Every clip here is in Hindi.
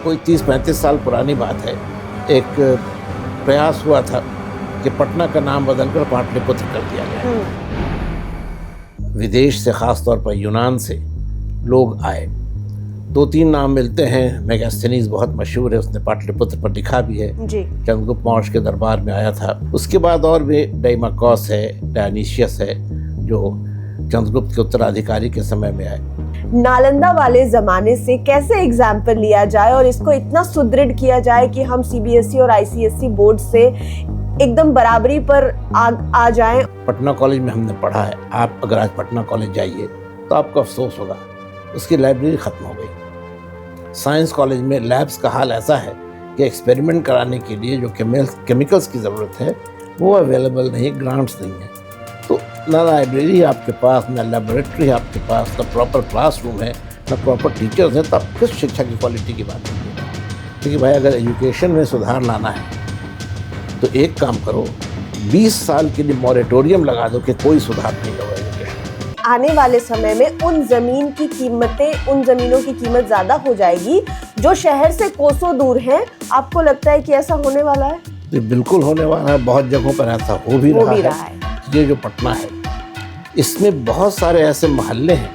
कोई 30-35 साल पुरानी बात है, एक प्रयास हुआ था कि पटना का नाम बदलकर पाटलिपुत्र कर दिया जाए। विदेश से, ख़ास तौर पर यूनान से लोग आए। 2-3 नाम मिलते हैं। मेगास्थनीज बहुत मशहूर है, उसने पाटलिपुत्र पर लिखा भी है जी। चंद्रगुप्त मौर्य के दरबार में आया था। उसके बाद और भी डाइमाकॉस है, डायनीशियस है, जो चंद्रगुप्त के उत्तराधिकारी के समय में आए। नालंदा वाले जमाने से कैसे एग्जाम्पल लिया जाए और इसको इतना सुदृढ़ किया जाए कि हम सीबीएसई और आईसीएसई बोर्ड से एकदम बराबरी पर आ जाएं। पटना कॉलेज में हमने पढ़ा है। आप अगर आज पटना कॉलेज जाइए तो आपको अफसोस होगा, उसकी लाइब्रेरी ख़त्म हो गई। साइंस कॉलेज में लैब्स का हाल ऐसा है कि एक्सपेरिमेंट कराने के लिए जो केमिकल्स की ज़रूरत है वो अवेलेबल नहीं, ग्रांट्स नहीं है। तो ना लाइब्रेरी आपके पास, ना लेबोरेटरी आपके पास, ना प्रॉपर क्लासरूम है, ना प्रॉपर टीचर्स हैं, तब किस शिक्षा की क्वालिटी की बात कीजिएगा। क्योंकि भाई अगर एजुकेशन में सुधार लाना है तो एक काम करो, 20 साल के लिए मॉरेटोरियम लगा दो कि कोई सुधार नहीं होगा एजुकेशन। आने वाले समय में उन ज़मीनों की कीमत ज़्यादा हो जाएगी जो शहर से कोसों दूर हैं। आपको लगता है कि ऐसा होने वाला है? ये बिल्कुल होने वाला है। बहुत जगहों पर ऐसा हो भी रहा है। ये जो पटना है, इसमें बहुत सारे ऐसे मोहल्ले हैं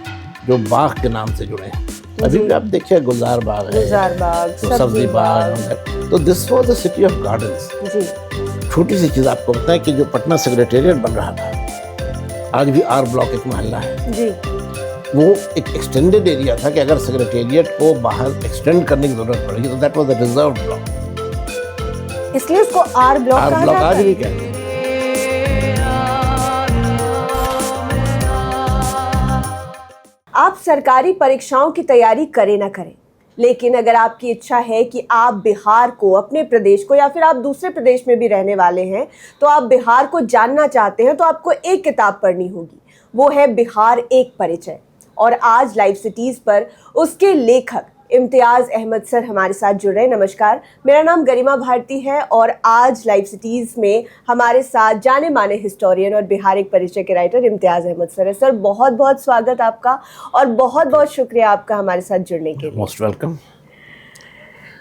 जो बाग के नाम से जुड़े हैं। अभी भी आप देखिए, गुलजार बाग है, तो सब्जी बाग है। तो this was the city of gardens जी। छोटी सी चीज़ आपको बताएं कि जो पटना सेक्रेटेरिएट बन रहा था, आज भी आर ब्लॉक एक मोहल्ला है जी। वो एक एक्सटेंडेड एरिया था कि अगर सेक्रेटेरिएट को बाहर एक्सटेंड करने की जरूरत पड़ेगी तो that was the reserve block, इसलिए उसको आर ब्लॉक आज भी कहते हैं। आप सरकारी परीक्षाओं की तैयारी करें ना करें, लेकिन अगर आपकी इच्छा है कि आप बिहार को, अपने प्रदेश को, या फिर आप दूसरे प्रदेश में भी रहने वाले हैं तो आप बिहार को जानना चाहते हैं, तो आपको एक किताब पढ़नी होगी। वो है बिहार एक परिचय। और आज लाइव सिटीज़ पर उसके लेखक इम्तियाज़ अहमद सर हमारे साथ जुड़ रहे हैं। नमस्कार, मेरा नाम गरिमा भारती है और आज लाइव सिटीज़ में हमारे साथ जाने माने हिस्टोरियन और बिहार एक परिचय के राइटर इम्तियाज़ अहमद सर है। सर, बहुत बहुत स्वागत आपका और बहुत बहुत शुक्रिया आपका हमारे साथ जुड़ने के लिए। मोस्ट वेलकम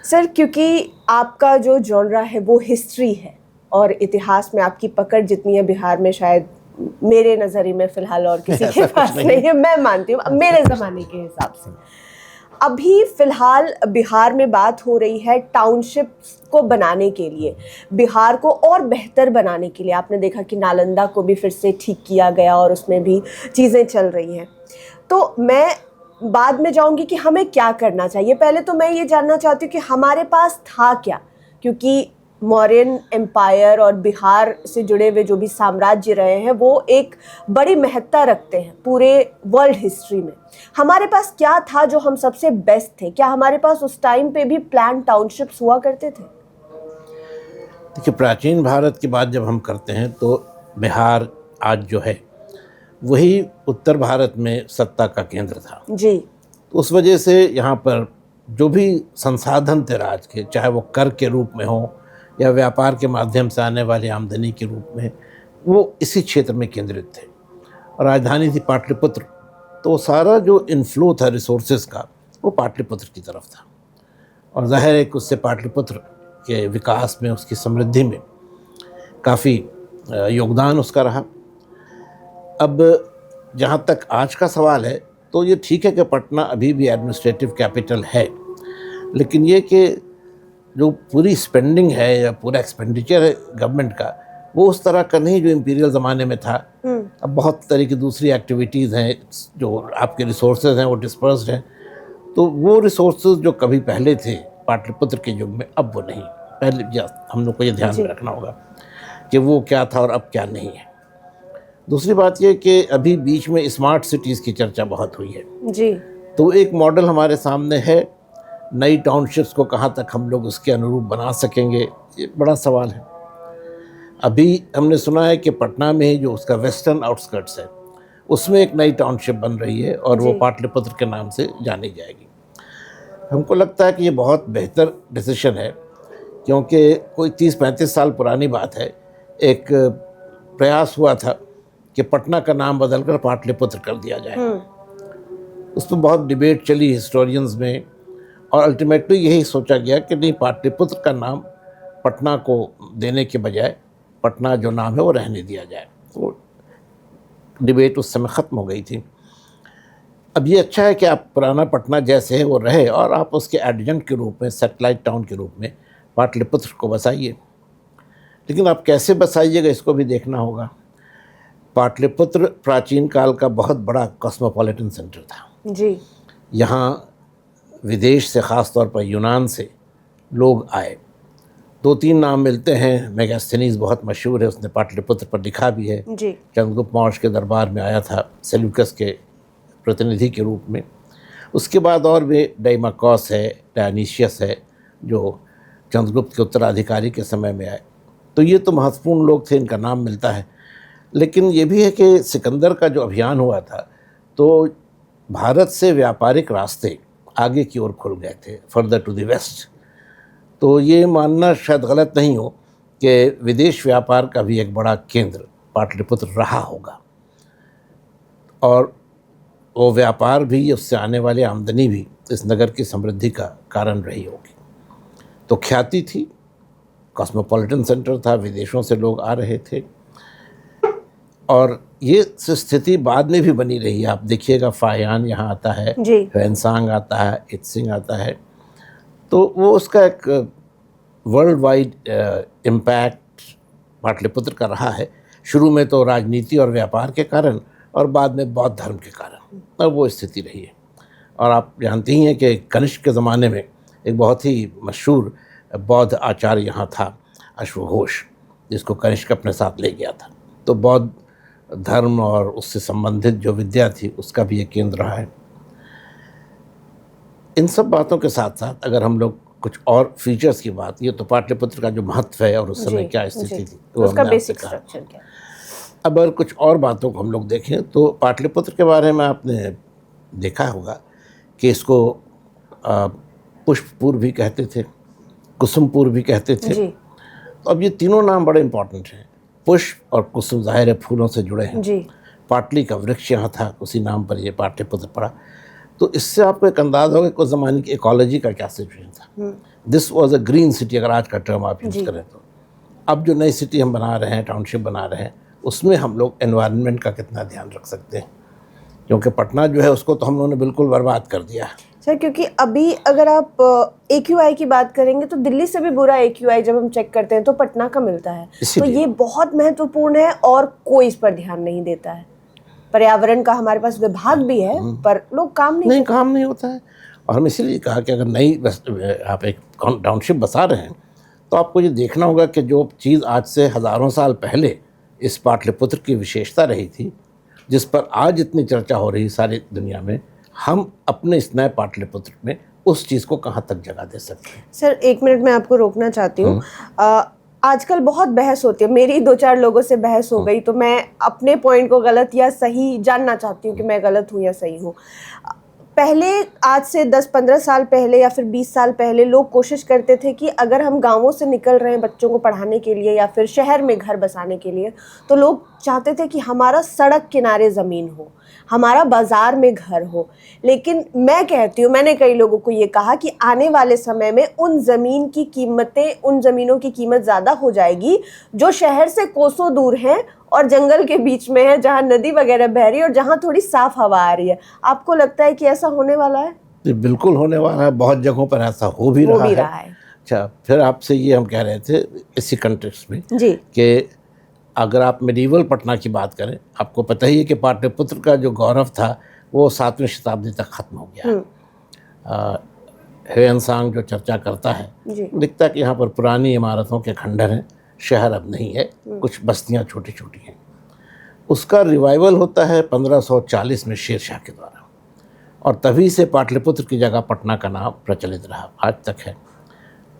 सर, क्योंकि आपका जो जॉनरा है वो हिस्ट्री है और इतिहास में आपकी पकड़ जितनी है बिहार में शायद मेरे नज़रिए में फ़िलहाल और किसी के पास नहीं है। मैं मानती हूँ मेरे ज़माने के हिसाब से। अभी फ़िलहाल बिहार में बात हो रही है टाउनशिप्स को बनाने के लिए, बिहार को और बेहतर बनाने के लिए। आपने देखा कि नालंदा को भी फिर से ठीक किया गया और उसमें भी चीज़ें चल रही हैं। तो मैं बाद में जाऊंगी कि हमें क्या करना चाहिए। पहले तो मैं ये जानना चाहती हूँ कि हमारे पास था क्या, क्योंकि मौर्यन एम्पायर और बिहार से जुड़े हुए जो भी साम्राज्य रहे हैं वो एक बड़ी महत्ता रखते हैं पूरे वर्ल्ड हिस्ट्री में। हमारे पास क्या था जो हम सबसे बेस्ट थे? क्या हमारे पास उस टाइम पे भी प्लान टाउनशिप्स हुआ करते थे? देखिए, प्राचीन भारत की बात जब हम करते हैं तो बिहार आज जो है वही उत्तर भारत में सत्ता का केंद्र था जी। तो उस वजह से यहाँ पर जो भी संसाधन थे राज के, चाहे वो कर के रूप में हो या व्यापार के माध्यम से आने वाली आमदनी के रूप में, वो इसी क्षेत्र में केंद्रित थे। और राजधानी थी पाटलिपुत्र, तो सारा जो इन्फ्लो था रिसोर्सेज का वो पाटलिपुत्र की तरफ था। और जाहिर है कि उससे पाटलिपुत्र के विकास में, उसकी समृद्धि में काफ़ी योगदान उसका रहा। अब जहाँ तक आज का सवाल है तो ये ठीक है कि पटना अभी भी एडमिनिस्ट्रेटिव कैपिटल है, लेकिन ये कि जो पूरी स्पेंडिंग है या पूरा एक्सपेंडिचर है गवर्नमेंट का, वो उस तरह का नहीं जो इम्पीरियल ज़माने में था। अब बहुत तरह की दूसरी एक्टिविटीज़ हैं, जो आपके रिसोर्सेज हैं वो डिस्पर्स्ड हैं। तो वो रिसोर्सेज जो कभी पहले थे पाटलिपुत्र के युग में, अब वो नहीं। पहले हम लोग को ये ध्यान में रखना होगा कि वो क्या था और अब क्या नहीं है। दूसरी बात ये कि अभी बीच में स्मार्ट सिटीज़ की चर्चा बहुत हुई है जी। तो एक मॉडल हमारे सामने है। नई टाउनशिप्स को कहाँ तक हम लोग उसके अनुरूप बना सकेंगे, ये बड़ा सवाल है। अभी हमने सुना है कि पटना में ही जो उसका वेस्टर्न आउटस्कर्ट्स है उसमें एक नई टाउनशिप बन रही है और वो पाटलिपुत्र के नाम से जानी जाएगी। हमको लगता है कि ये बहुत बेहतर डिसीजन है, क्योंकि कोई 30-35 साल पुरानी बात है, एक प्रयास हुआ था कि पटना का नाम बदलकर पाटलिपुत्र कर दिया जाए। उस पर बहुत डिबेट चली हिस्टोरियंस में, और अल्टीमेटली यही सोचा गया कि नहीं, पाटलिपुत्र का नाम पटना को देने के बजाय पटना जो नाम है वो रहने दिया जाए। तो डिबेट उस समय ख़त्म हो गई थी। अब ये अच्छा है कि आप पुराना पटना जैसे है वो रहे और आप उसके एडजेंट के रूप में, सैटेलाइट टाउन के रूप में पाटलिपुत्र को बसाइए। लेकिन आप कैसे बसाइएगा इसको भी देखना होगा। पाटलिपुत्र प्राचीन काल का बहुत बड़ा कॉस्मोपॉलिटन सेंटर था जी। यहाँ विदेश से, ख़ास तौर पर यूनान से लोग आए। 2-3 नाम मिलते हैं। मेगास्थनीज बहुत मशहूर है, उसने पाटलिपुत्र पर लिखा भी है जी। चंद्रगुप्त मौर्य के दरबार में आया था सेल्यूकस के प्रतिनिधि के रूप में। उसके बाद और भी डाइमाकॉस है, डायनीशियस है, जो चंद्रगुप्त के उत्तराधिकारी के समय में आए। तो ये तो महत्वपूर्ण लोग थे, इनका नाम मिलता है। लेकिन ये भी है कि सिकंदर का जो अभियान हुआ था तो भारत से व्यापारिक रास्ते आगे की ओर खुल गए थे, फर्दर टू द वेस्ट। तो ये मानना शायद गलत नहीं हो कि विदेश व्यापार का भी एक बड़ा केंद्र पाटलिपुत्र रहा होगा, और वो व्यापार भी, उससे आने वाली आमदनी भी इस नगर की समृद्धि का कारण रही होगी। तो ख्याति थी, कॉस्मोपॉलिटन सेंटर था, विदेशों से लोग आ रहे थे, और ये स्थिति बाद में भी बनी रही है। आप देखिएगा फायान यहाँ आता है, ह्वेनसांग आता है, इत्सिंग आता है। तो वो उसका एक वर्ल्ड वाइड इम्पैक्ट पाटलिपुत्र का रहा है। शुरू में तो राजनीति और व्यापार के कारण, और बाद में बौद्ध धर्म के कारण अब वो स्थिति रही है। और आप जानते ही हैं कि कनिष्क के ज़माने में एक बहुत ही मशहूर बौद्ध आचार्य यहाँ था, अश्वघोष, जिसको कनिष्क अपने साथ ले गया था। तो बौद्ध धर्म और उससे संबंधित जो विद्या थी उसका भी एक केंद्र रहा है। इन सब बातों के साथ साथ अगर हम लोग कुछ और फीचर्स की बात, ये तो पाटलिपुत्र का जो महत्व है और उस समय क्या स्थिति थी, तो उसका बेसिक स्ट्रक्चर क्या। अब अगर कुछ और बातों को हम लोग देखें तो पाटलिपुत्र के बारे में आपने देखा होगा कि इसको पुष्पपुर भी कहते थे, कुसुमपुर भी कहते थे। तो अब ये तीनों नाम बड़े इंपॉर्टेंट हैं। पुष्प और कुसुम ज़ाहिर है फूलों से जुड़े हैं जी। पाटली का वृक्ष यहाँ था, उसी नाम पर ये पाटलिपुत्र पड़ा। तो इससे आपको एक अंदाज़ होगा कि उस ज़माने की इकोलॉजी का क्या सिचुएशन था। This was a green city, अगर आज का टर्म आप यूज़ करें तो। अब जो नई सिटी हम बना रहे हैं, टाउनशिप बना रहे हैं, उसमें हम लोग एनवायरनमेंट का कितना ध्यान रख सकते हैं, क्योंकि पटना जो है उसको तो हम लोगों ने बिल्कुल बर्बाद कर दिया है सर। क्योंकि अभी अगर आप AQI की बात करेंगे तो दिल्ली से भी बुरा AQI जब हम चेक करते हैं तो पटना का मिलता है। तो ये बहुत महत्वपूर्ण है और कोई इस पर ध्यान नहीं देता है। पर्यावरण का हमारे पास विभाग भी है पर लोग काम नहीं होता है। और हम इसीलिए कहा कि अगर नई आप एक टाउनशिप बसा रहे हैं तो आपको ये देखना होगा कि जो चीज़ आज से हज़ारों साल पहले इस पाटलिपुत्र की विशेषता रही थी, जिस पर आज इतनी चर्चा हो रही सारी दुनिया में, हम अपने इस नए पाटलिपुत्र में उस चीज़ को कहाँ तक जगह दे सकते हैं। सर 1 मिनट मैं आपको रोकना चाहती हूँ। आजकल बहुत बहस होती है, मेरी 2-4 लोगों से बहस हो गई, तो मैं अपने पॉइंट को गलत या सही जानना चाहती हूँ कि मैं गलत हूँ या सही हूँ। पहले, आज से 10-15 साल पहले या फिर 20 साल पहले लोग कोशिश करते थे कि अगर हम गांवों से निकल रहे हैं बच्चों को पढ़ाने के लिए या फिर शहर में घर बसाने के लिए, तो लोग चाहते थे कि हमारा सड़क किनारे ज़मीन हो, हमारा बाज़ार में घर हो। लेकिन मैं कहती हूँ, मैंने कई लोगों को ये कहा कि आने वाले समय में उन ज़मीनों की कीमत ज़्यादा हो जाएगी जो शहर से कोसों दूर हैं और जंगल के बीच में है, जहाँ नदी वगैरह बह रही है और जहाँ थोड़ी साफ हवा आ रही है। आपको लगता है कि ऐसा होने वाला है? जी बिल्कुल होने वाला है। बहुत जगहों पर ऐसा हो भी रहा है। अच्छा, फिर आपसे ये हम कह रहे थे इसी कंटेक्स्ट में जी कि अगर आप मेडिवल पटना की बात करें, आपको पता ही है कि पाटलिपुत्र का जो गौरव था वो 7वीं शताब्दी तक ख़त्म हो गया। ह्वेनसांग जो चर्चा करता है, लिखता है कि यहाँ पर पुरानी इमारतों के खंडर हैं, शहर अब नहीं है, कुछ बस्तियाँ छोटी छोटी हैं। उसका रिवाइवल होता है 1540 में शेरशाह के द्वारा, और तभी से पाटलिपुत्र की जगह पटना का नाम प्रचलित रहा, आज तक है।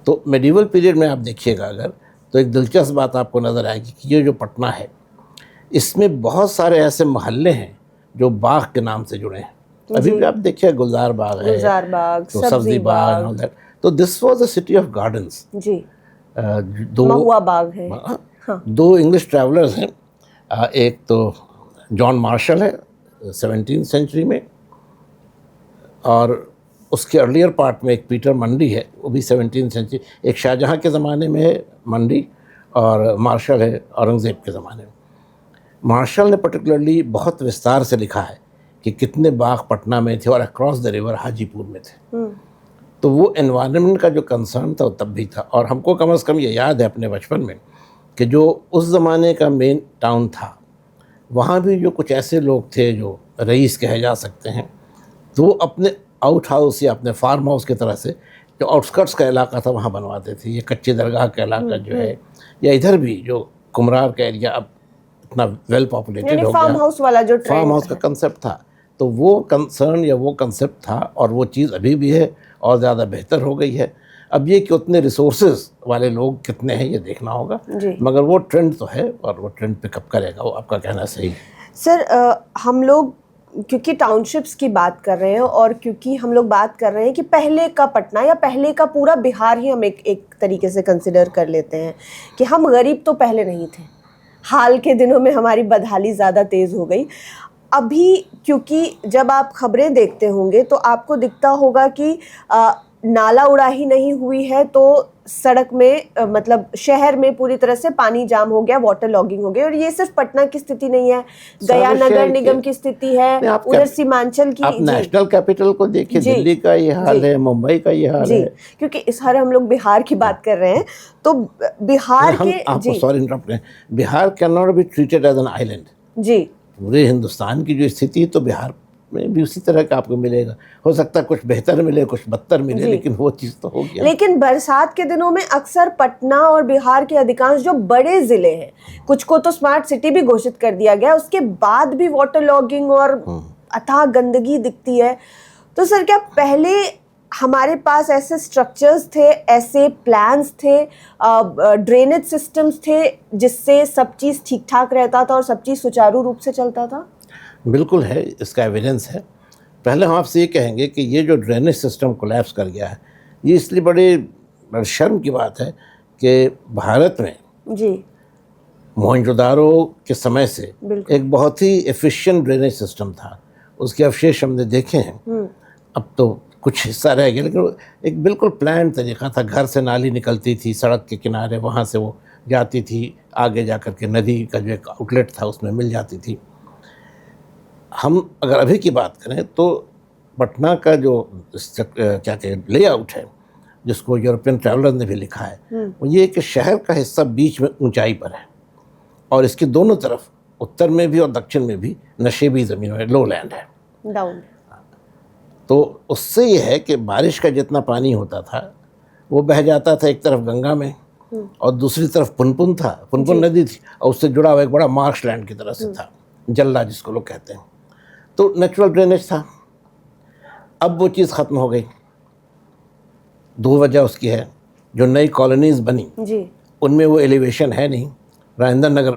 तो मेडिवल पीरियड में आप देखिएगा अगर, तो एक दिलचस्प बात आपको नज़र आएगी कि ये जो पटना है इसमें बहुत सारे ऐसे मोहल्ले हैं जो बाग के नाम से जुड़े हैं। अभी भी आप देखिए गुलजार बाग है, तो सब्जी बाग। तो this was a city of gardens जी। महुआ बाग है। हाँ। 2 इंग्लिश ट्रैवलर्स हैं, एक तो जॉन मार्शल है 17वीं सेंचुरी में, और उसके अर्लियर पार्ट में एक पीटर मंडी है, वो भी 17वीं सेंचुरी, एक शाहजहाँ के ज़माने में है मंडी, और मार्शल है औरंगज़ेब के ज़माने में। मार्शल ने पर्टिकुलरली बहुत विस्तार से लिखा है कि कितने बाग पटना में थे और अक्रॉस द रिवर हाजीपुर में थे। तो वो एनवायरनमेंट का जो कंसर्न था वो तब भी था। और हमको कम से कम ये याद है अपने बचपन में कि जो उस ज़माने का मेन टाउन था, वहाँ भी जो कुछ ऐसे लोग थे जो रईस कहे जा सकते हैं, तो वो अपने आउट हाउस या अपने फार्म हाउस की तरह से जो आउटस्कर्ट्स का इलाका था वहाँ बनवाते थे। ये कच्ची दरगाह का इलाका जो है, या इधर भी जो कुमरार का एरिया अब इतना वेल पॉपुलेटेड हो गया, फार्म हाउस वाला जो फार्म हाउस का कंसेप्ट था, तो वो कंसर्न या वो कंसेप्ट था, और वो चीज़ अभी भी है और ज़्यादा बेहतर हो गई है। अब ये कि उतने रिसोर्सेज वाले लोग कितने हैं ये देखना होगा, मगर वो ट्रेंड तो है, और वो ट्रेंड पिकअप करेगा, वो आपका कहना सही है। सर, हम लोग क्योंकि टाउनशिप्स की बात कर रहे हैं, और क्योंकि हम लोग बात कर रहे हैं कि पहले का पटना या पहले का पूरा बिहार ही हम एक तरीके से कंसिडर कर लेते हैं कि हम गरीब तो पहले नहीं थे, हाल के दिनों में हमारी बदहाली ज़्यादा तेज़ हो गई। अभी क्योंकि जब आप खबरें देखते होंगे तो आपको दिखता होगा कि नाला उड़ाही नहीं हुई है, तो सड़क में मतलब शहर में पूरी तरह से पानी जाम हो गया, वाटर लॉगिंग हो गई। और ये सिर्फ पटना की स्थिति नहीं है, गया नगर निगम की स्थिति है, उधर सीमांचल की। आप नेशनल कैपिटल को देखिए, दिल्ली का ये हाल है, मुंबई का ये हाल है। क्योंकि इस हर हम लोग बिहार की बात कर रहे हैं, तो बिहार के सॉरी इंटरप्ट करें, Bihar can not be treated as an island. जी, पूरे हिंदुस्तान की जो स्थिति है तो बिहार में भी उसी तरह का आपको मिलेगा। हो सकता है कुछ बेहतर मिले, कुछ बदतर मिले, लेकिन वो चीज़ तो हो गया। लेकिन बरसात के दिनों में अक्सर पटना और बिहार के अधिकांश जो बड़े ज़िले हैं, कुछ को तो स्मार्ट सिटी भी घोषित कर दिया गया, उसके बाद भी वाटर लॉगिंग और अथाह गंदगी दिखती है। तो सर, क्या पहले हमारे पास ऐसे स्ट्रक्चर्स थे, ऐसे प्लान्स थे, ड्रेनेज सिस्टम्स थे, जिससे सब चीज़ ठीक ठाक रहता था और सब चीज़ सुचारू रूप से चलता था? बिल्कुल है, इसका एविडेंस है। पहले हम आपसे ये कहेंगे कि ये जो ड्रेनेज सिस्टम कोलैप्स कर गया है, ये इसलिए बड़े शर्म की बात है कि भारत में जी मोहनजोदारो के समय से एक बहुत ही एफिशिएंट ड्रेनेज सिस्टम था। उसके अवशेष हमने देखे हैं। अब तो कुछ हिस्सा रह गया, लेकिन एक बिल्कुल प्लान तरीका था। घर से नाली निकलती थी सड़क के किनारे, वहाँ से वो जाती थी, आगे जा कर के नदी का जो एक आउटलेट था उसमें मिल जाती थी। हम अगर अभी की बात करें तो पटना का जो क्या कहें लेआउट है, जिसको यूरोपियन ट्रैवलर ने भी लिखा है, वो ये कि शहर का हिस्सा बीच में ऊंचाई पर है, और इसके दोनों तरफ उत्तर में भी और दक्षिण में भी नशेबी ज़मीन है, लो लैंड है, डाउन। तो उससे ये है कि बारिश का जितना पानी होता था वो बह जाता था एक तरफ गंगा में, और दूसरी तरफ पुनपुन था, पुनपुन नदी थी, और उससे जुड़ा हुआ एक बड़ा मार्श लैंड की तरह से था, जल्ला जिसको लोग कहते हैं। तो नेचुरल ड्रेनेज था। अब वो चीज़ ख़त्म हो गई। दो वजह उसकी है, जो नई कॉलोनीज़ बनी जी, उनमें वो एलिवेशन है नहीं। Rajendra Nagar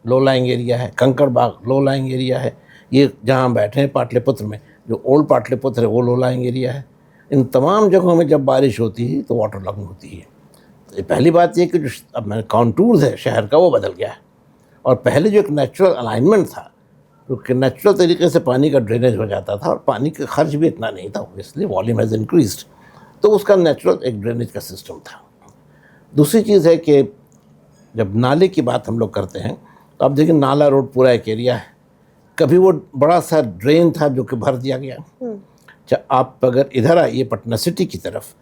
low lying area है, कंकड़ बाग लो लाइंग एरिया है, ये जहाँ हम बैठे हैं पाटलिपुत्र में, जो ओल्ड पाटलिपुत्र है वो लो लाइंग एरिया है। इन तमाम जगहों में जब बारिश होती है तो वाटर लॉगिंग होती है। तो पहली बात ये कि जो अब मैंने कॉन्टूर्स है शहर का वो बदल गया है, और पहले जो एक नेचुरल अलाइनमेंट था, क्योंकि नेचुरल तरीके से पानी का ड्रेनेज हो जाता था और पानी का खर्च भी इतना नहीं था, इसलिए वॉल्यूम हैज़ इंक्रीज्ड, तो उसका नेचुरल एक ड्रेनेज का सिस्टम था। दूसरी चीज़ है कि जब नाले की बात हम लोग करते हैं तो आप देखिए नाला रोड पूरा एक एरिया है, कभी वो बड़ा सा ड्रेन था जो कि भर दिया गया। अच्छा, आप अगर इधर आइए पटना सिटी की तरफ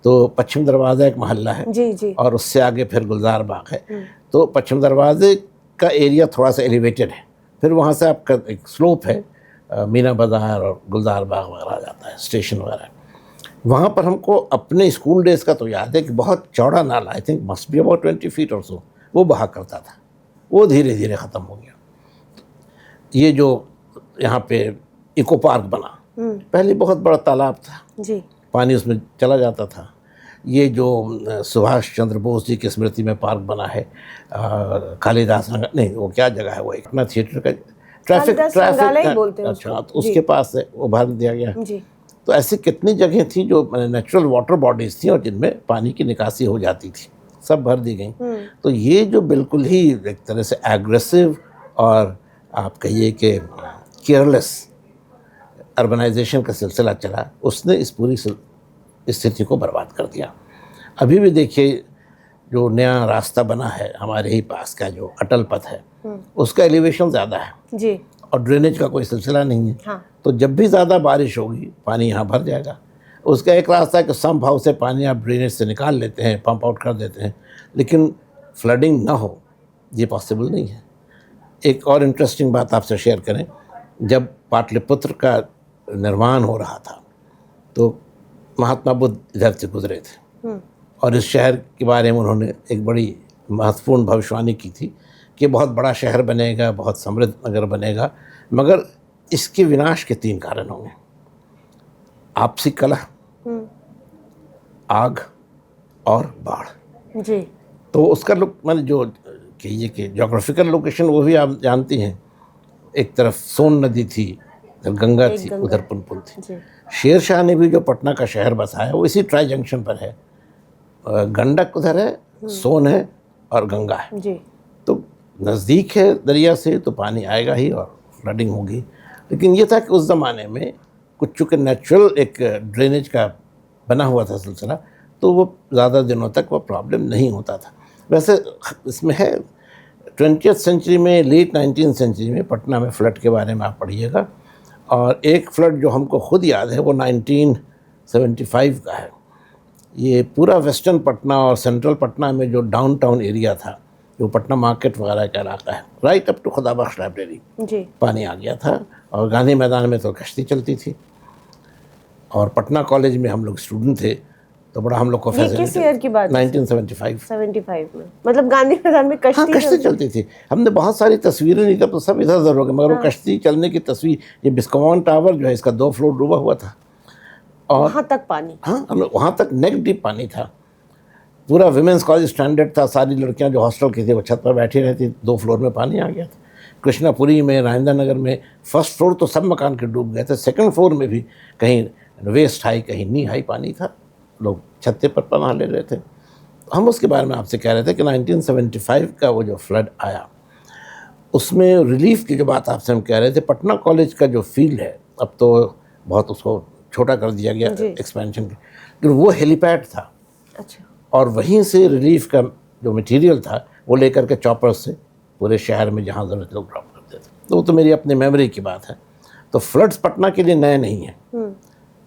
तो पश्चिम दरवाज़ा एक मोहल्ला है जी। और उससे आगे फिर गुलजार बाग है। तो पश्चिम दरवाजे का एरिया थोड़ा सा एलिवेटेड है, फिर वहाँ से आपका एक स्लोप है, मीना बाज़ार और गुलजार बाग वगैरह आ जाता है, स्टेशन वगैरह। वहाँ पर हमको अपने स्कूल डेज़ का तो याद है कि बहुत चौड़ा नाला, I think must be about 20 feet और सो, वो बहा करता था। वो धीरे धीरे ख़त्म हो गया। ये जो यहाँ पे इको पार्क बना, पहले बहुत बड़ा तालाब था जी, पानी उसमें चला जाता था। ये जो सुभाष चंद्र बोस जी की स्मृति में पार्क बना है, कालिदास नगर नहीं, वो क्या जगह है, वो एक अपना थिएटर का ट्रैफिक बोलते हैं। अच्छा, तो उसके पास है, वो भर दिया गया जी। तो ऐसी कितनी जगह थी जो नेचुरल वाटर बॉडीज़ थी और जिनमें पानी की निकासी हो जाती थी, सब भर दी गई। तो ये जो बिल्कुल ही एक तरह से एग्रेसिव और आप कहिए कि केयरलेस अर्बनाइजेशन का सिलसिला चला, उसने इस पूरी स्थिति को बर्बाद कर दिया। अभी भी देखिए जो नया रास्ता बना है हमारे ही पास का, जो अटल पथ है, उसका एलिवेशन ज़्यादा है जी। और ड्रेनेज का कोई सिलसिला नहीं है। हाँ। तो जब भी ज़्यादा बारिश होगी पानी यहाँ भर जाएगा। उसका एक रास्ता है कि सम्प हाउस से पानी आप ड्रेनेज से निकाल लेते हैं, पंप आउट कर देते हैं, लेकिन फ्लडिंग ना हो ये पॉसिबल नहीं है। एक और इंटरेस्टिंग बात आपसे शेयर करें, जब पाटलिपुत्र का निर्माण हो रहा था तो महात्मा बुद्ध इधर से गुजरे थे और इस शहर के बारे में उन्होंने एक बड़ी महत्वपूर्ण भविष्यवाणी की थी कि बहुत बड़ा शहर बनेगा, बहुत समृद्ध नगर बनेगा, मगर इसके विनाश के 3 कारण होंगे: आपसी कलह, आग और बाढ़। जी। तो उसका मैंने जो कहिए कि जोग्राफिकल लोकेशन वो भी आप जानती हैं, एक तरफ सोन नदी थी, इधर गंगा थी, उधर पुनपुन थी। शेर शाह ने भी जो पटना का शहर बसाया वो इसी ट्राई जंक्शन पर है। गंडक उधर है, सोन है और गंगा है। जी। तो नज़दीक है दरिया से तो पानी आएगा ही और फ्लडिंग होगी। लेकिन ये था कि उस ज़माने में कुछ चूँकि नेचुरल एक ड्रेनेज का बना हुआ था सिलसिला, तो वो ज़्यादा दिनों तक वो प्रॉब्लम नहीं होता था। वैसे इसमें है 20th सेंचुरी में, लेट 19th सेंचुरी में पटना में फ्लड के बारे में आप पढ़िएगा, और एक फ्लड जो हमको खुद याद है वो 1975 का है। ये पूरा वेस्टर्न पटना और सेंट्रल पटना में जो डाउनटाउन एरिया था, जो पटना मार्केट वगैरह का इलाका है, right up to Khudabakhsh library, जी। पानी आ गया था। और गांधी मैदान में तो कश्ती चलती थी, और पटना कॉलेज में हम लोग स्टूडेंट थे तो बड़ा हम लोग को फैसिलिटी। किस ईयर की बात? 1975 में, मतलब गांधी मैदान में कश्ती। हाँ, कश्ती चलती थी। हमने बहुत सारी तस्वीरें ली तब तो सब इधर उधर हो गए, मगर वो कश्ती चलने की तस्वीर, ये बिस्कॉन टावर जो है इसका 2 फ्लोर डूबा हुआ था और वहाँ तक पानी। हाँ, हम लोग वहाँ तक नेक डीप पानी था। पूरा विमेंस कॉलेज स्टैंडर्ड था, सारी लड़कियाँ जो हॉस्टल की थी वो छत पर बैठी रहती, 2 फ्लोर में पानी आ गया था। कृष्णापुरी में, राजेंद्र नगर में फर्स्ट फ्लोर तो सब मकान के डूब गए थे, सेकंड फ्लोर में भी कहीं वेस्ट हाई कहीं नी हाई पानी था, लोग छत्ते पर पनाह ले रहे थे। हम उसके बारे में आपसे कह रहे थे कि 1975 का वो जो फ्लड आया उसमें रिलीफ की जो बात आपसे हम कह रहे थे, पटना कॉलेज का जो फील्ड है अब तो बहुत उसको छोटा कर दिया गया एक्सपेंशन के, लेकिन वो हेलीपैड था। अच्छा। और वहीं से रिलीफ का जो मटेरियल था वो लेकर के चॉपर से पूरे शहर में जहाँ ज़रूरत लोग ड्रॉप करते थे। तो वो तो मेरी अपनी मेमोरी की बात है। तो फ्लड्स पटना के लिए नए नहीं हैं।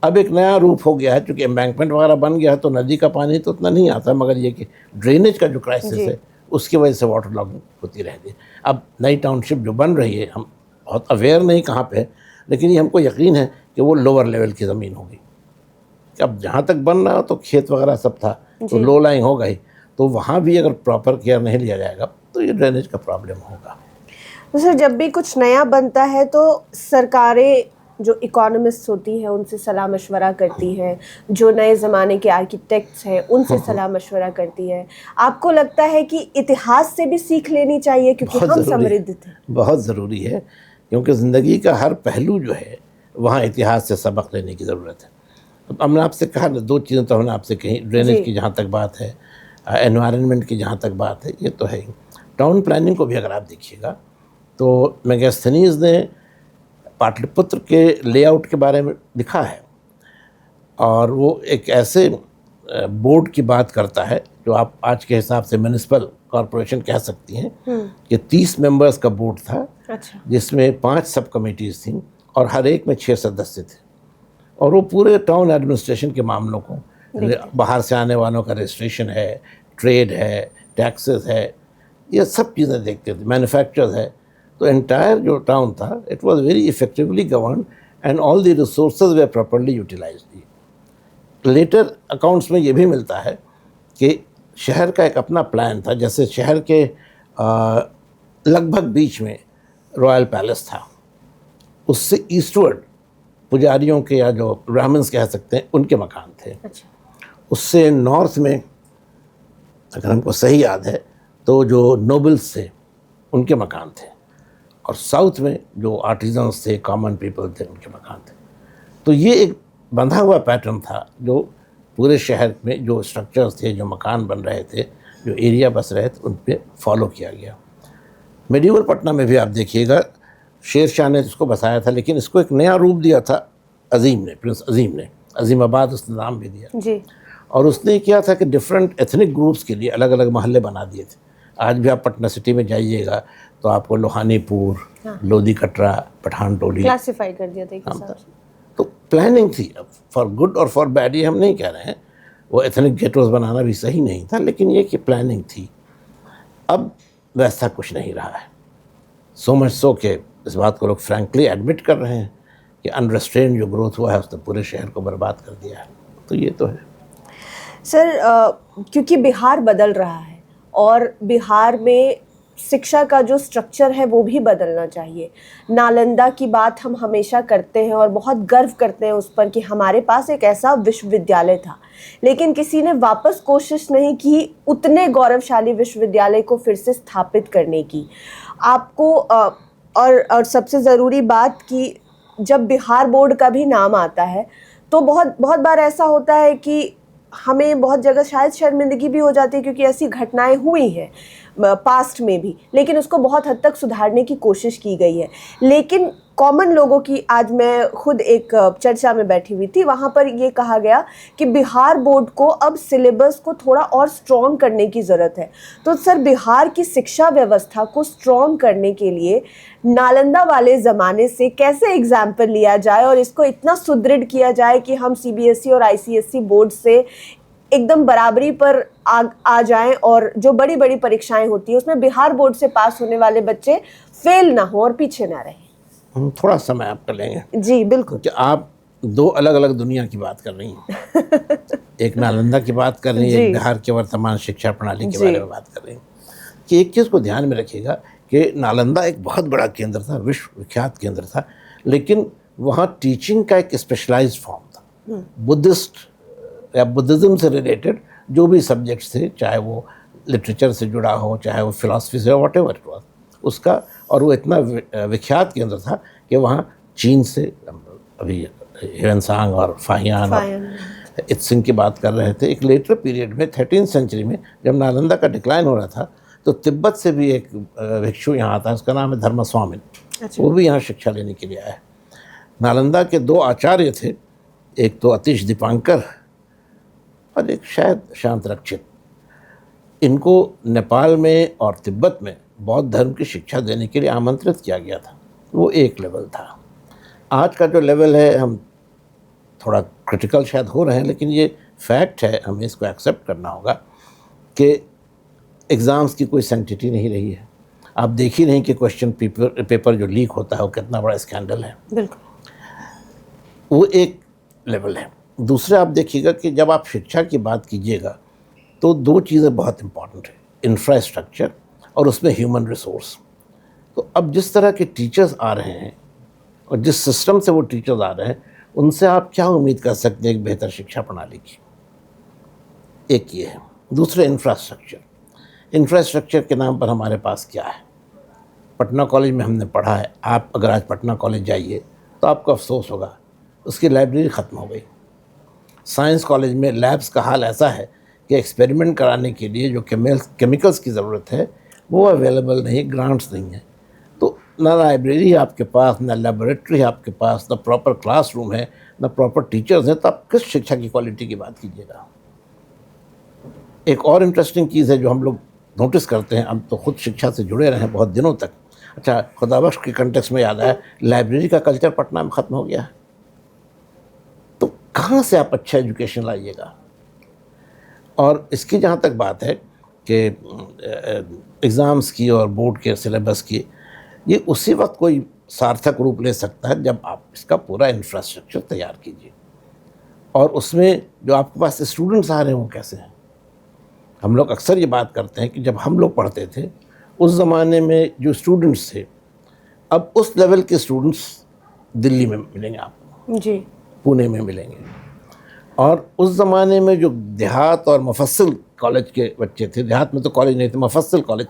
अब एक नया रूप हो गया है, क्योंकि एम्बैंकमेंट वगैरह बन गया है तो नदी का पानी तो उतना नहीं आता, मगर ये कि ड्रेनेज का जो क्राइसिस है उसकी वजह से वाटर लॉगिंग होती रहती है। अब नई टाउनशिप जो बन रही है, हम बहुत अवेयर नहीं कहाँ पे है, लेकिन ये हमको यकीन है कि वो लोअर लेवल की ज़मीन होगी। अब जहाँ तक बन रहा हो तो खेत वगैरह सब था, तो लो लाइंग हो गई, तो वहाँ भी अगर प्रॉपर केयर नहीं लिया जाएगा तो ये ड्रेनेज का प्रॉब्लम होगा। तो सर, जब भी कुछ नया बनता है तो सरकारें जो इकोनॉमिस्ट होती हैं उनसे सलाह मशवरा करती हैं, जो नए ज़माने के आर्किटेक्ट्स हैं उनसे सलाह मशवरा करती हैं। आपको लगता है कि इतिहास से भी सीख लेनी चाहिए, क्योंकि हम समृद्ध थे? बहुत ज़रूरी है, क्योंकि ज़िंदगी का हर पहलू जो है वहाँ इतिहास से सबक लेने की ज़रूरत है। अब हमने आपसे कहा ना, 2 चीज़ें तो हमने आपसे कही, ड्रेनेज की जहाँ तक बात है, एनवायरनमेंट की जहाँ तक बात है, ये तो है ही। टाउन प्लानिंग को भी अगर आप देखिएगा तो मेगास्थनीज ने पाटलिपुत्र के लेआउट के बारे में लिखा है, और वो एक ऐसे बोर्ड की बात करता है जो आप आज के हिसाब से म्यूनिसिपल कॉरपोरेशन कह सकती हैं, कि 30 मेंबर्स का बोर्ड था। अच्छा। जिसमें 5 सब कमेटीज़ थीं और हर एक में 6 सदस्य थे, और वो पूरे टाउन एडमिनिस्ट्रेशन के मामलों को, बाहर से आने वालों का रजिस्ट्रेशन है, ट्रेड है, टैक्सेस है, ये सब चीज़ें देखते थे, मैन्युफैक्चर्स है। तो एंटायर जो टाउन था, it was very effectively govern and all the resources were properly utilised. Later accounts में ये भी मिलता है कि शहर का एक अपना प्लान था। जैसे शहर के लगभग बीच में रॉयल पैलेस था, उससे ईस्टवर्ड पुजारियों के या जो ब्राह्मण्स कह सकते हैं उनके मकान थे। अच्छा। उससे नॉर्थ में अगर हमको सही याद है तो जो नोबल्स थे उनके मकान थे, और साउथ में जो आर्टिजन्स थे, कॉमन पीपल थे, उनके मकान थे। तो ये एक बंधा हुआ पैटर्न था जो पूरे शहर में जो स्ट्रक्चर्स थे, जो मकान बन रहे थे, जो एरिया बस रहे थे, उन पर फॉलो किया गया। मेडिवल पटना में भी आप देखिएगा, शेर शाह ने इसको बसाया था, लेकिन इसको एक नया रूप दिया था अजीम ने, प्रिंस अजीम ने, अजीमाबाद उसने नाम भी दिया। जी। और उसने किया था कि डिफरेंट एथनिक ग्रुप्स के लिए अलग अलग मोहल्ले बना दिए थे। आज भी आप पटना सिटी में जाइएगा तो आपको लोहानीपुर, हाँ। लोधी कटरा, पठान टोली क्लासिफाई कर दिया था एक हिसाब से। तो प्लानिंग थी, फॉर गुड और फॉर बैड ये हम नहीं कह रहे हैं, वो एथनिक गेटोज बनाना भी सही नहीं था, लेकिन ये कि प्लानिंग थी। अब वैसा कुछ नहीं रहा है, सो मच सो कि इस बात को लोग फ्रैंकली एडमिट कर रहे हैं कि अनरेस्ट्रेन जो ग्रोथ हुआ है उसने पूरे शहर को बर्बाद कर दिया है। तो ये तो है सर, क्योंकि बिहार बदल रहा है और बिहार में शिक्षा का जो स्ट्रक्चर है वो भी बदलना चाहिए। नालंदा की बात हम हमेशा करते हैं और बहुत गर्व करते हैं उस पर कि हमारे पास एक ऐसा विश्वविद्यालय था, लेकिन किसी ने वापस कोशिश नहीं की उतने गौरवशाली विश्वविद्यालय को फिर से स्थापित करने की। आपको और सबसे ज़रूरी बात कि जब बिहार बोर्ड का भी नाम आता है तो बहुत बहुत बार ऐसा होता है कि हमें बहुत जगह शायद शर्मिंदगी भी हो जाती है, क्योंकि ऐसी घटनाएं हुई हैं पास्ट में भी, लेकिन उसको बहुत हद तक सुधारने की कोशिश की गई है। लेकिन कॉमन लोगों की, आज मैं खुद एक चर्चा में बैठी हुई थी, वहाँ पर ये कहा गया कि बिहार बोर्ड को अब सिलेबस को थोड़ा और स्ट्रॉन्ग करने की ज़रूरत है। तो सर, बिहार की शिक्षा व्यवस्था को स्ट्रॉन्ग करने के लिए नालंदा वाले ज़माने से कैसे एग्जाम्पल लिया जाए और इसको इतना सुदृढ़ किया जाए कि हम सीबीएसई और आईसीएसई बोर्ड से एकदम बराबरी पर आ जाएं और जो बड़ी बड़ी परीक्षाएं होती हैं उसमें बिहार बोर्ड से पास होने वाले बच्चे फेल ना हो और पीछे ना रहें। हम थोड़ा समय आपका लेंगे। जी बिल्कुल। कि आप दो अलग अलग दुनिया की बात कर रही हैं। एक नालंदा की बात कर रही हैं, एक बिहार के वर्तमान शिक्षा प्रणाली के बारे में बात कर रही हैं। कि एक चीज़ को ध्यान में रखिएगा कि नालंदा एक बहुत बड़ा केंद्र था, विश्व विख्यात केंद्र था, लेकिन वहाँ टीचिंग का एक स्पेशलाइज्ड फॉर्म था। बुद्धिस्ट या बुद्धिज़्म से रिलेटेड जो भी सब्जेक्ट्स थे, चाहे वो लिटरेचर से जुड़ा हो, चाहे वो फिलॉसफी से, वॉट एवर इट वाज, उसका, और वो इतना विख्यात केंद्र था कि वहाँ चीन से, अभी ह्यूएनसांग और फाहियान और इत्सिंग की बात कर रहे थे, एक लेटर पीरियड में 13वीं सेंचुरी में जब नालंदा का डिक्लाइन हो रहा था तो तिब्बत से भी एक भिक्षु यहाँ आता है, उसका नाम है धर्मस्वामिन। वो भी यहाँ शिक्षा लेने के लिए आया है। नालंदा के दो आचार्य थे, एक तो अतिश दीपांकर और एक शायद शांत रक्षित। इनको नेपाल में और तिब्बत में बौद्ध धर्म की शिक्षा देने के लिए आमंत्रित किया गया था। वो एक लेवल था। आज का जो लेवल है, हम थोड़ा क्रिटिकल शायद हो रहे हैं, लेकिन ये फैक्ट है, हमें इसको एक्सेप्ट करना होगा कि एग्ज़ाम्स की कोई सेंटिटी नहीं रही है। आप देख ही नहीं कि क्वेश्चन पेपर जो लीक होता है वो कितना बड़ा स्कैंडल है। बिल्कुल, वो एक लेवल है। दूसरा, आप देखिएगा कि जब आप शिक्षा की बात कीजिएगा तो दो चीज़ें बहुत इम्पॉर्टेंट है, इंफ्रास्ट्रक्चर और उसमें ह्यूमन रिसोर्स। तो अब जिस तरह के टीचर्स आ रहे हैं और जिस सिस्टम से वो टीचर्स आ रहे हैं, उनसे आप क्या उम्मीद कर सकते हैं एक बेहतर शिक्षा प्रणाली की? एक ये है। दूसरा, इंफ्रास्ट्रक्चर के नाम पर हमारे पास क्या है? पटना कॉलेज में हमने पढ़ा है। आप अगर आज पटना कॉलेज जाइए तो आपको अफसोस होगा, उसकी लाइब्रेरी ख़त्म हो गई। साइंस कॉलेज में लैब्स का हाल ऐसा है कि एक्सपेरिमेंट कराने के लिए जो केमिकल्स की ज़रूरत है वो अवेलेबल नहीं, ग्रांट्स नहीं है। तो ना लाइब्रेरी है आपके पास, ना लेबोरेटरी है आपके पास, ना प्रॉपर क्लासरूम है, ना प्रॉपर टीचर्स हैं, तो आप किस शिक्षा की क्वालिटी की बात कीजिएगा? एक और इंटरेस्टिंग चीज़ है जो हम लोग नोटिस करते हैं, हम तो खुद शिक्षा से जुड़े रहे हैं बहुत दिनों तक। अच्छा, खुदाबख्श के कंटेक्स्ट में याद आया, लाइब्रेरी का कल्चर पटना में ख़त्म हो गया है। तो कहाँ से आप अच्छा एजुकेशन लाइएगा? और इसकी जहाँ तक बात है कि एग्ज़ाम्स की और बोर्ड के सिलेबस की, ये उसी वक्त कोई सार्थक रूप ले सकता है जब आप इसका पूरा इंफ्रास्ट्रक्चर तैयार कीजिए। और उसमें जो आपके पास स्टूडेंट्स आ रहे हैं वो कैसे हैं? हम लोग अक्सर ये बात करते हैं कि जब हम लोग पढ़ते थे उस ज़माने में जो स्टूडेंट्स थे, अब उस लेवल के स्टूडेंट्स दिल्ली में मिलेंगे आपको, जी, पुणे में मिलेंगे। और उस ज़माने में जो देहात और मुफस्सिल कॉलेज के बच्चे थे, देहात में तो कॉलेज नहीं थे, मुफस्सिल कॉलेज,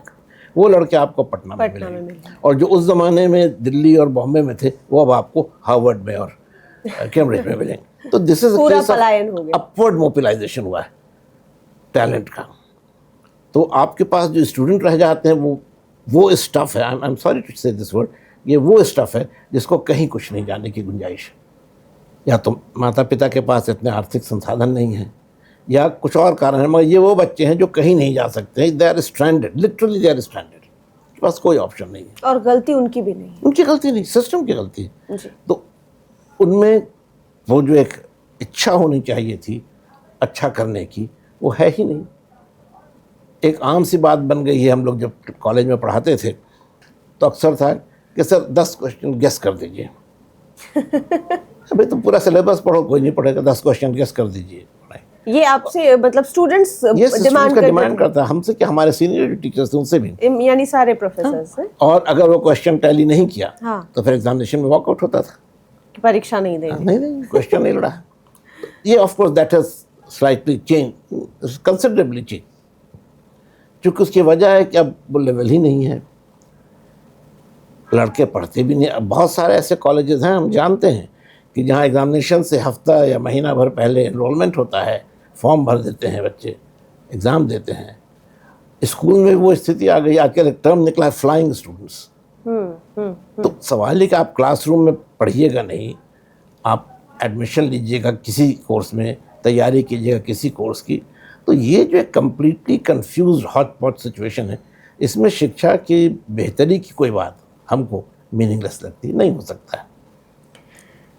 वो लड़के आपको पटना में मिलेंगे। और जो उस ज़माने में दिल्ली और बॉम्बे में थे वो अब आपको हार्वर्ड में और कैम्ब्रिज में मिलेंगे। तो दिस इज अपवर्ड मोबिलाइजेशन हुआ है टैलेंट का। तो आपके पास जो स्टूडेंट रह जाते हैं वो स्टफ़ है, आई एम सॉरी टू से दिस वर्ड, ये वो स्टफ़ है जिसको कहीं कुछ नहीं जाने की गुंजाइश है। या तो माता पिता के पास इतने आर्थिक संसाधन नहीं हैं, या कुछ और कारण है, मगर ये वो बच्चे हैं जो कहीं नहीं जा सकते हैं। They are stranded, literally they are stranded, बस कोई ऑप्शन नहीं है। और गलती उनकी भी नहीं है। उनकी गलती नहीं, सिस्टम की गलती है। जी। तो उनमें वो जो एक इच्छा होनी चाहिए थी अच्छा करने की, वो है ही नहीं। एक आम सी बात बन गई है, हम लोग जब कॉलेज में पढ़ाते थे तो अक्सर था कि सर 10 क्वेश्चन गेस कर दीजिए। अभी तो पूरा सिलेबस पढ़ो, कोई नहीं पढ़ेगा, 10 क्वेश्चन गेस कर दीजिए। ये आपसे मतलब स्टूडेंट्स डिमांड करता है हमसे, कि हमारे सीनियर टीचर्स थे उनसे भी, यानी सारे प्रोफेसर्स हैं। और अगर वो क्वेश्चन टैली नहीं किया हाँ। तो फिर एग्जामिनेशन में वॉकआउट होता था, परीक्षा नहीं देंगे। नहीं क्वेश्चन नहीं लड़ा। ये of course that has slightly change, considerably change, क्योंकि उसकी वजह है कि अब वो लेवल ही नहीं है, लड़के पढ़ते भी नहीं। अब बहुत सारे ऐसे कॉलेजेस हैं, हम जानते हैं कि जहाँ एग्जामिनेशन से हफ्ता या महीना भर पहले एनरोलमेंट होता है, फॉर्म भर देते हैं बच्चे, एग्ज़ाम देते हैं। स्कूल में वो स्थिति आ गई, आजकल एक टर्म निकला है फ्लाइंग स्टूडेंट्स। तो सवाल ही कि आप क्लासरूम में पढ़िएगा नहीं, आप एडमिशन लीजिएगा किसी कोर्स में, तैयारी कीजिएगा किसी कोर्स की। तो ये जो एक completely confuse hot pot situation है, इसमें शिक्षा की बेहतरी की कोई बात हमको मीनिंगलेस लगती, नहीं हो सकता है।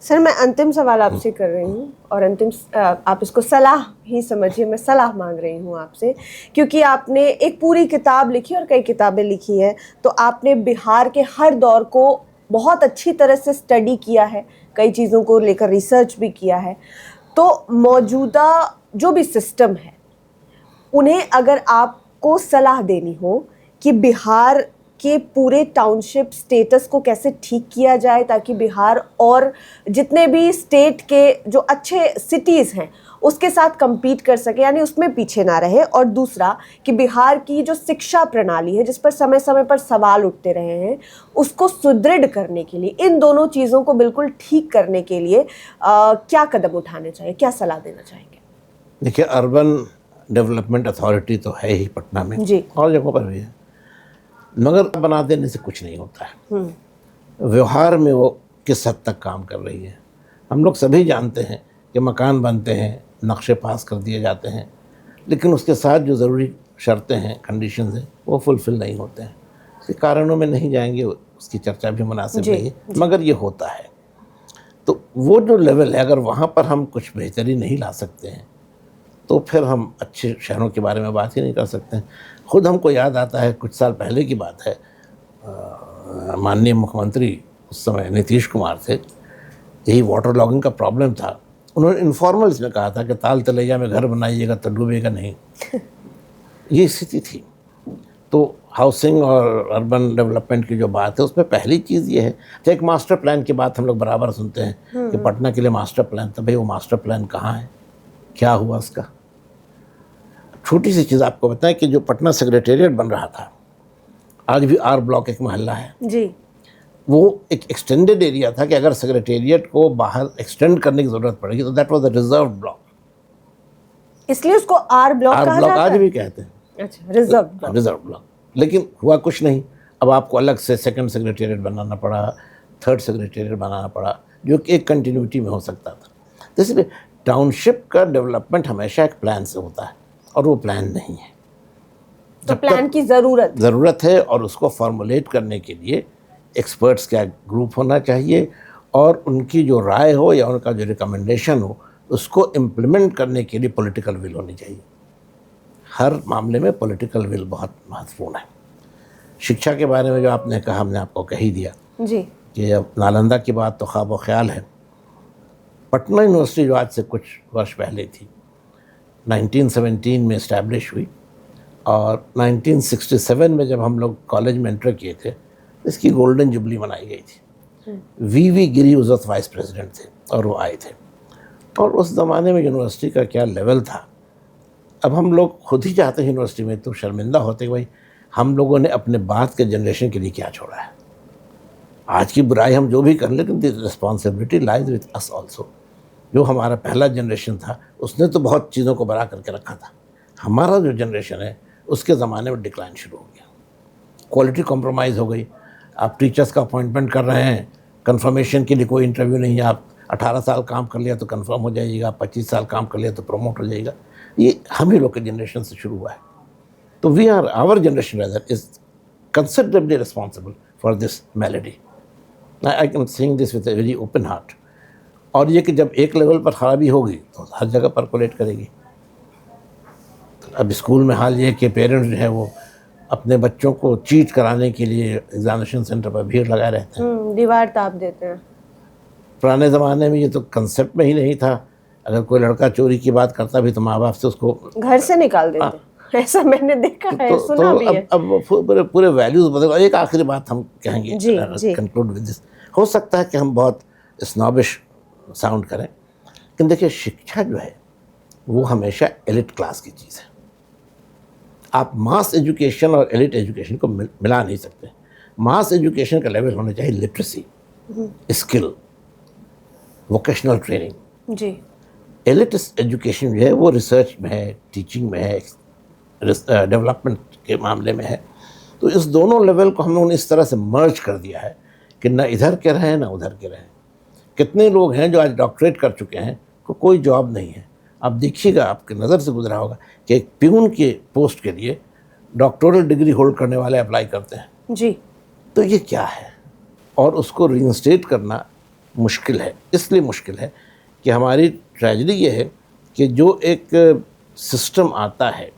सर, मैं अंतिम सवाल आपसे कर रही हूँ, और अंतिम आप इसको सलाह ही समझिए, मैं सलाह मांग रही हूँ आपसे, क्योंकि आपने एक पूरी किताब लिखी और कई किताबें लिखी हैं, तो आपने बिहार के हर दौर को बहुत अच्छी तरह से स्टडी किया है, कई चीज़ों को लेकर रिसर्च भी किया है। तो मौजूदा जो भी सिस्टम है, उन्हें अगर आपको सलाह देनी हो कि बिहार के पूरे टाउनशिप स्टेटस को कैसे ठीक किया जाए, ताकि बिहार और जितने भी स्टेट के जो अच्छे सिटीज़ हैं उसके साथ compete कर सके, यानी उसमें पीछे ना रहे। और दूसरा कि बिहार की जो शिक्षा प्रणाली है, जिस पर समय समय पर सवाल उठते रहे हैं, उसको सुदृढ़ करने के लिए, इन दोनों चीज़ों को बिल्कुल ठीक करने के लिए क्या कदम उठाने चाहिए, क्या सलाह देना चाहेंगे? देखिए, अर्बन डेवलपमेंट अथॉरिटी तो है ही पटना में जी, और जगहों पर भी है, मगर बना देने से कुछ नहीं होता है। व्यवहार में वो किस हद तक काम कर रही है, हम लोग सभी जानते हैं कि मकान बनते हैं, नक्शे पास कर दिए जाते हैं, लेकिन उसके साथ जो ज़रूरी शर्तें हैं, कंडीशंस हैं, वो फुलफ़िल नहीं होते हैं। इसके कारणों में नहीं जाएंगे, उसकी चर्चा भी मुनासिब नहीं है, मगर ये होता है। तो वो जो लेवल है, अगर वहाँ पर हम कुछ बेहतरी नहीं ला सकते हैं तो फिर हम अच्छे शहरों के बारे में बात ही नहीं कर सकते हैं। खुद हमको याद आता है, कुछ साल पहले की बात है, माननीय मुख्यमंत्री उस समय नीतीश कुमार थे, यही वाटर लॉगिंग का प्रॉब्लम था। उन्होंने इनफॉर्मल इसमें कहा था कि ताल तलैया में घर बनाइएगा तो डूबेगा नहीं। ये स्थिति थी। तो हाउसिंग और अर्बन डेवलपमेंट की जो बात है, उसमें पहली चीज़ ये है कि एक मास्टर प्लान की बात हम लोग बराबर सुनते हैं कि पटना के लिए मास्टर प्लान था। भाई, वो मास्टर प्लान कहाँ है, क्या हुआ उसका? छोटी सी चीज़ आपको बताएं कि जो पटना सेक्रेटेरिएट बन रहा था, आज भी आर ब्लॉक एक मोहल्ला है जी, वो एक एक्सटेंडेड एरिया था कि अगर सेक्रेटेरिएट को बाहर एक्सटेंड करने की ज़रूरत पड़ेगी तो that was a reserve block, इसलिए उसको आर ब्लॉक कहा जाता है। आज भी कहते हैं, अच्छा, रिजर्व ब्लॉक। लेकिन हुआ कुछ नहीं, अब आपको अलग से सेकंड सेक्रेटेरिएट बनाना पड़ा, थर्ड सेक्रेटेरिएट बनाना पड़ा, जो कि एक कंटिन्यूटी में हो सकता था। तो इसलिए टाउनशिप का डेवलपमेंट हमेशा एक प्लान से होता है, और वो प्लान नहीं है। तो प्लान की ज़रूरत है, और उसको फॉर्मुलेट करने के लिए एक्सपर्ट्स का ग्रुप होना चाहिए, और उनकी जो राय हो या उनका जो रिकमेंडेशन हो, उसको इम्प्लीमेंट करने के लिए पॉलिटिकल विल होनी चाहिए। हर मामले में पॉलिटिकल विल बहुत महत्वपूर्ण है। शिक्षा के बारे में जो आपने कहा, हमने आपको कह ही दिया जी, कि अब नालंदा की बात तो ख्वाब व ख्याल है। पटना यूनिवर्सिटी जो आज से कुछ वर्ष पहले थी, 1917 में इस्टेब्लिश हुई, और 1967 में जब हम लोग कॉलेज में एंटर किए थे, इसकी गोल्डन जुबली मनाई गई थी। वी गिरी उस वक्त वाइस प्रेसिडेंट थे और वो आए थे, और उस ज़माने में यूनिवर्सिटी का क्या लेवल था। अब हम लोग खुद ही चाहते हैं यूनिवर्सिटी में, तो शर्मिंदा होते कि भाई हम लोगों ने अपने बाद के जनरेशन के लिए क्या छोड़ा है। आज की बुराई हम जो भी कर, लेकिन the responsibility lies with us also. जो हमारा पहला जनरेशन था, उसने तो बहुत चीज़ों को बड़ा करके रखा था। हमारा जो जनरेशन है, उसके ज़माने में डिक्लाइन शुरू हो गया, क्वालिटी कॉम्प्रोमाइज़ हो गई। आप टीचर्स का अपॉइंटमेंट कर रहे हैं, कंफर्मेशन के लिए कोई इंटरव्यू नहीं है, आप 18 साल काम कर लिया तो कंफर्म हो जाइएगा, 25 साल काम कर लिया तो प्रमोट हो जाएगा। ये हम ही लोग के जनरेशन से शुरू हुआ है। तो we are, our generation rather is considerably responsible for this malady. I can saying this with a very open heart. और ये कि जब एक लेवल पर खराबी होगी तो हर जगह परकोलेट करेगी। अब स्कूल में हाल ये कि पेरेंट्स जो है वो अपने बच्चों को चीट कराने के लिए एग्जामिनेशन सेंटर पर भीड़ लगाए रहते हैं, दीवार ताप देते हैं। पुराने ज़माने में ये तो कंसेप्ट में ही नहीं था। अगर कोई लड़का चोरी की बात करता भी तो माँ बाप से उसको घर से निकाल देते। ऐसा मैंने देखा है, सुना भी है। अब पूरे वैल्यूज बदल। एक आखिरी बात हम कहेंगे, कंक्लूड विद दिस। हो सकता है कि हम बहुत स्नॉबिश साउंड करें, लेकिन देखिए शिक्षा जो है वो हमेशा एलिट क्लास की चीज़ है। आप मास एजुकेशन और एलिट एजुकेशन को मिला नहीं सकते। मास एजुकेशन का लेवल होना चाहिए लिटरेसी, स्किल, वोकेशनल ट्रेनिंग। जी। एलिट एजुकेशन जो है वो रिसर्च में है, टीचिंग में है, डेवलपमेंट के मामले में है। तो इस दोनों लेवल को हम लोगों ने इस तरह से मर्ज कर दिया है कि ना इधर के रहें ना उधर के रहें। कितने लोग हैं जो आज डॉक्टरेट कर चुके हैं को कोई जॉब नहीं है। आप देखिएगा, आपके नज़र से गुजरा होगा कि एक प्यून के पोस्ट के लिए डॉक्टोरल डिग्री होल्ड करने वाले अप्लाई करते हैं। जी। तो ये क्या है? और उसको रीइंस्टेट करना मुश्किल है। इसलिए मुश्किल है कि हमारी ट्रेजेडी ये है कि जो एक सिस्टम आता है,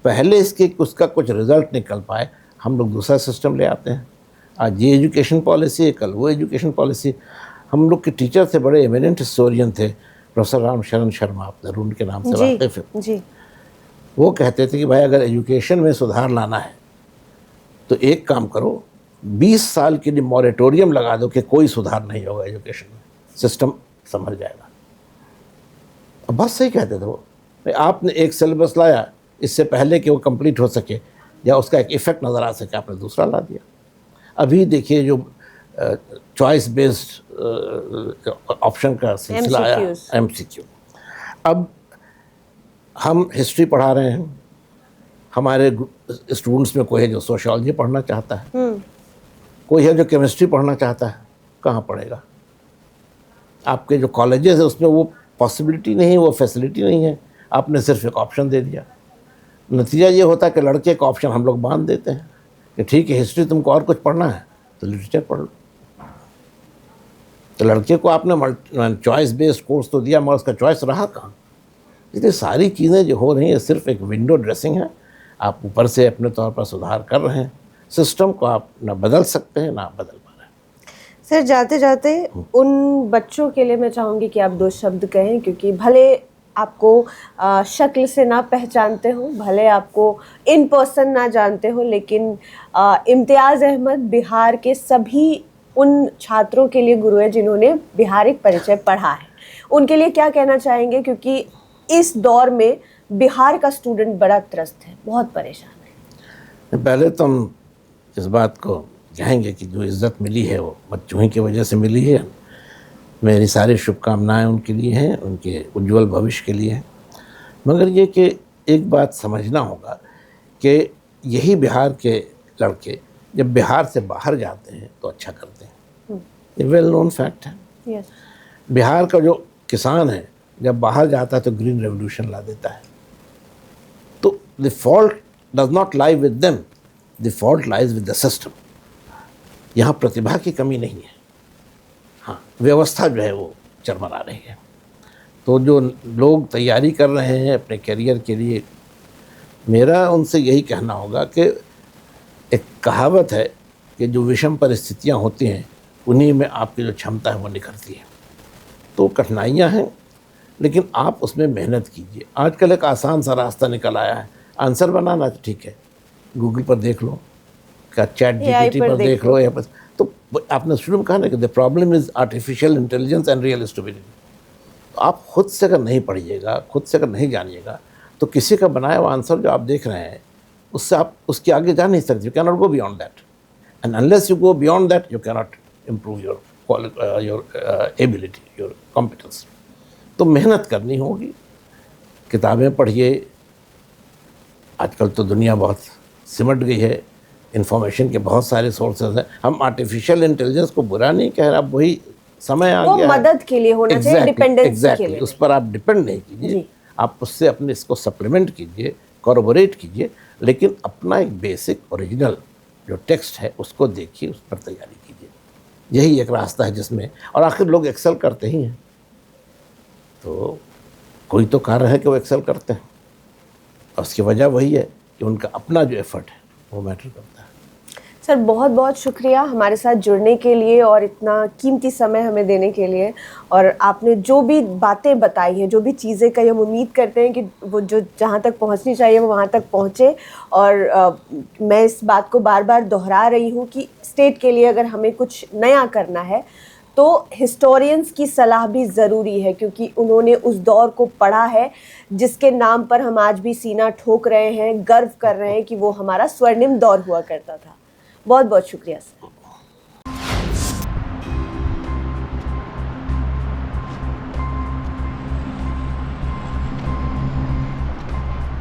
पहले इसके उसका कुछ रिज़ल्ट निकल पाए, हम लोग दूसरा सिस्टम ले आते हैं। आज ये एजुकेशन पॉलिसी है, कल वो एजुकेशन पॉलिसी। हम लोग के टीचर थे, बड़े एमिनेंट हिस्टोरियन थे, प्रोफेसर राम शरण शर्मा, आप ज़रूर उनके नाम से वाकिफ़ हैं। जी। वो कहते थे कि भाई अगर एजुकेशन में सुधार लाना है तो एक काम करो, 20 साल के लिए मॉरेटोरियम लगा दो कि कोई सुधार नहीं होगा एजुकेशन में, सिस्टम संभल जाएगा। अब बहुत सही कहते थे वो। आपने एक सिलेबस लाया, इससे पहले कि वो कंप्लीट हो सके या उसका एक इफ़ेक्ट नज़र आ सके, आपने दूसरा ला दिया। अभी देखिए जो चॉइस बेस्ड ऑप्शन का सिलसिला आया, MCQ। अब हम हिस्ट्री पढ़ा रहे हैं, हमारे स्टूडेंट्स में कोई है जो सोशियोलॉजी पढ़ना चाहता है, कोई है जो केमिस्ट्री पढ़ना चाहता है, कहाँ पढ़ेगा? आपके जो कॉलेजेस है उसमें वो पॉसिबिलिटी नहीं है, वो फैसिलिटी नहीं है। आपने सिर्फ एक ऑप्शन दे दिया। नतीजा ये होता है कि लड़के का ऑप्शन हम लोग बांध देते हैं कि ठीक है, हिस्ट्री तुमको और कुछ पढ़ना है तो लिटरेचर पढ़ लो। तो लड़के को आपने चॉइस बेस्ड कोर्स तो दिया, मगर उसका चॉइस रहा कहाँ? इतनी सारी चीज़ें जो हो रही हैं सिर्फ एक विंडो ड्रेसिंग है। आप ऊपर से अपने तौर पर सुधार कर रहे हैं, सिस्टम को आप ना बदल सकते हैं ना बदल पा रहे हैं। सर, जाते जाते उन बच्चों के लिए मैं चाहूँगी कि आप 2 शब्द कहें, क्योंकि भले आपको शक्ल से ना पहचानते हो, भले आपको इन पर्सन ना जानते हो, लेकिन इम्तियाज़ अहमद बिहार के सभी उन छात्रों के लिए गुरु है जिन्होंने बिहारिक परिचय पढ़ा है। उनके लिए क्या कहना चाहेंगे? क्योंकि इस दौर में बिहार का स्टूडेंट बड़ा त्रस्त है, बहुत परेशान है। पहले तो हम इस बात को कहेंगे कि जो इज़्ज़त मिली है वो बच्चों ही की वजह से मिली है। मेरी सारी शुभकामनाएं उनके लिए हैं, उनके उज्जवल भविष्य के लिए हैं। मगर ये कि एक बात समझना होगा कि यही बिहार के लड़के जब बिहार से बाहर जाते हैं तो अच्छा करते हैं। ये वेल नोन फैक्ट है। बिहार का जो किसान है जब बाहर जाता है तो ग्रीन रेवोल्यूशन ला देता है। तो the fault does not lie with them, the fault lies with the system. यहाँ प्रतिभा की कमी नहीं है, हाँ व्यवस्था जो है वो चरमरा रही है। तो जो लोग तैयारी कर रहे हैं अपने करियर के लिए, मेरा उनसे यही कहना होगा कि एक कहावत है कि जो विषम परिस्थितियाँ होती हैं उन्हीं में आपकी जो क्षमता है वो निखरती है। तो कठिनाइयाँ हैं, लेकिन आप उसमें मेहनत कीजिए। आजकल एक आसान सा रास्ता निकल आया है, आंसर बनाना तो ठीक है, गूगल पर देख लो, क्या चैट GPT पर देख लो, या बस। तो आपने शुरू में कहा ना कि the problem is artificial intelligence and real stupidity. तो आप खुद से अगर नहीं पढ़िएगा, खुद से अगर नहीं जानिएगा, तो किसी का बनाया हुआ आंसर जो आप देख रहे हैं उससे आप उसके आगे जा नहीं सकते। You can not go beyond that, and unless you go beyond that you can not improve your ability, your competence. तो मेहनत करनी होगी, किताबें पढ़िए। आजकल तो दुनिया बहुत सिमट गई है, इंफॉर्मेशन के बहुत सारे सोर्सेज हैं। हम आर्टिफिशियल इंटेलिजेंस को बुरा नहीं कह रहे, आप वही समय आ वो गया है। मदद के लिए होना चाहिए, डिपेंडेंसी के लिए उस पर आप डिपेंड नहीं कीजिए, जी। आप उससे अपने इसको सप्लीमेंट कीजिए, कॉरबोरेट कीजिए, लेकिन अपना एक बेसिक ओरिजिनल जो टेक्स्ट है उसको देखिए, उस पर तैयारी कीजिए। यही एक रास्ता है जिसमें, और आखिर लोग एक्सेल करते ही हैं, तो कोई तो कारण है कि वो एक्सेल करते हैं, और उसकी वजह वही है कि उनका अपना जो एफर्ट है वो मैटर करता है। सर बहुत बहुत शुक्रिया हमारे साथ जुड़ने के लिए और इतना कीमती समय हमें देने के लिए, और आपने जो भी बातें बताई हैं, जो भी चीज़ें कही, हम उम्मीद करते हैं कि वो जो जहाँ तक पहुँचनी चाहिए वो वहाँ तक पहुँचे। और मैं इस बात को बार बार दोहरा रही हूँ कि स्टेट के लिए अगर हमें कुछ नया करना है तो हिस्टोरियंस की सलाह भी ज़रूरी है, क्योंकि उन्होंने उस दौर को पढ़ा है जिसके नाम पर हम आज भी सीना ठोक रहे हैं, गर्व कर रहे हैं कि वो हमारा स्वर्णिम दौर हुआ करता था। बहुत बहुत शुक्रिया सर।